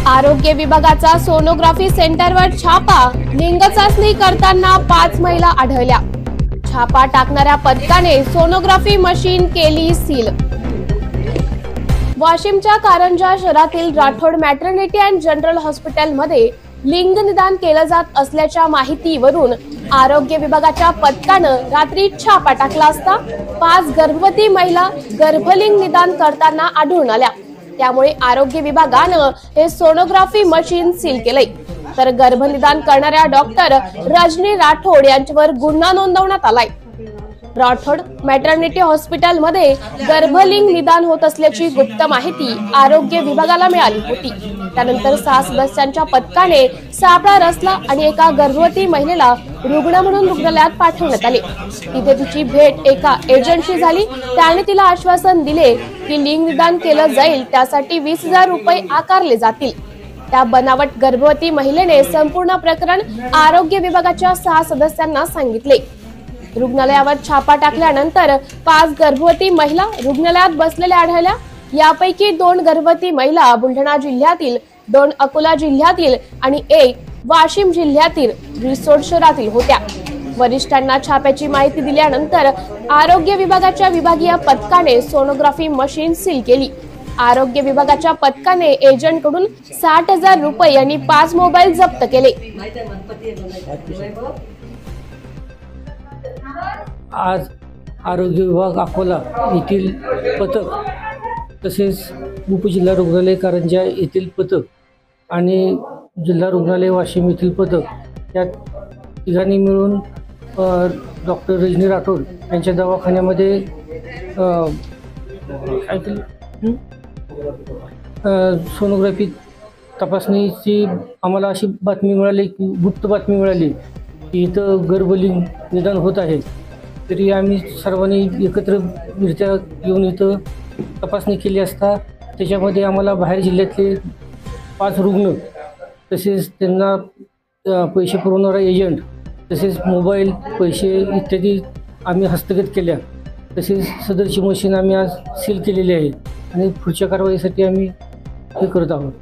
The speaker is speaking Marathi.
आरोग्य विभागाचा सोनोग्राफी सेंटरवर छापा। लिंग चाचणी करताना 5 महिला आढळल्या। छापा टाकणाऱ्या पथकाने सोनोग्राफी मशीन केली सील। वाशिमच्या कारंजा शहरातील राठोड मॅटर्निटी अँड जनरल हॉस्पिटलमध्ये लिंग निदान केलं जात असल्याच्या माहितीवरून आरोग्य विभागाच्या पथकानं रात्री छापा टाकला असता 5 गर्भवती महिला गर्भलिंग निदान करताना आढळून आल्या। त्यामुळे आरोग्य विभागानं हे सोनोग्राफी मशीन सील केले। तर गर्भनिदान करणाऱ्या डॉक्टर रजनी राठोड यांच्यावर गुन्हा नोंदवण्यात आलाय। राठोड मॅटर्निटी हॉस्पिटल मध्ये गर्भलिंग निदान होत असल्याची गुप्त माहिती आरोग्य विभागाला मिळाली होती। त्यानंतर 6 सदस्यांच्या पथकाने सापळा रचला आणि एका गर्भवती महिलेला रुग्ण म्हणून रुग्णालयात पाठवण्यात आले। तिथे तिची भेट एका एजंटशी झाली। त्याने तिला आश्वासन दिले की लिंग निदान केलं जाईल, त्यासाठी 20,000 रुपये आकारले जातील। त्या बनावट गर्भवती महिलेने संपूर्ण प्रकरण आरोग्य विभागाच्या 6 सदस्यांना सांगितले। रुग्णालयावर छापा टाकल्यानंतर 5 गर्भवती महिला रुग्णालयात बसलेल्या आढळल्या। यापैकी 2 गर्भवती महिला बुलढाणा जिल्ह्यातील, 2 अकोला जिल्ह्यातील आणि 1 वाशिम जिल्ह्यातील रिसोड शहरातील होत्या। वरिष्ठांना छाप्याची माहिती दिल्यानंतर आरोग्य विभागाच्या विभागीय पथकाने सोनोग्राफी मशीन सील केली। आरोग्य विभागाच्या पथकाने एजंट कडून 60,000 रुपये आणि 5 मोबाईल जप्त केले। आज आरोग्य विभाग अकोला येथील पथक तसेच उपजिल्हा रुग्णालय कारंजा येथील पथक आणि जिल्हा रुग्णालय वाशिम येथील पथक या तिघांनी मिळून डॉक्टर रजनी राठोड यांच्या दवाखान्यामध्ये काय केलं, सोनोग्राफी तपासणीची आम्हाला अशी बातमी मिळाली की गुप्त बातमी मिळाली की इथं गर्भलिंग निदान होत आहे। तरी आम्ही सर्वांनी एकत्रितरित्या येऊन इथं तपासणी केली असता त्याच्यामध्ये आम्हाला बाहेर जिल्ह्यातले 5 रुग्ण तसेच त्यांना पैसे पुरवणारा एजंट तसेच मोबाईल, पैसे इत्यादी आम्ही हस्तगत केल्या। तसेच सदरची मशीन आम्ही आज सील केलेली आहे आणि पुढच्या कारवाईसाठी आम्ही हे करत आहोत।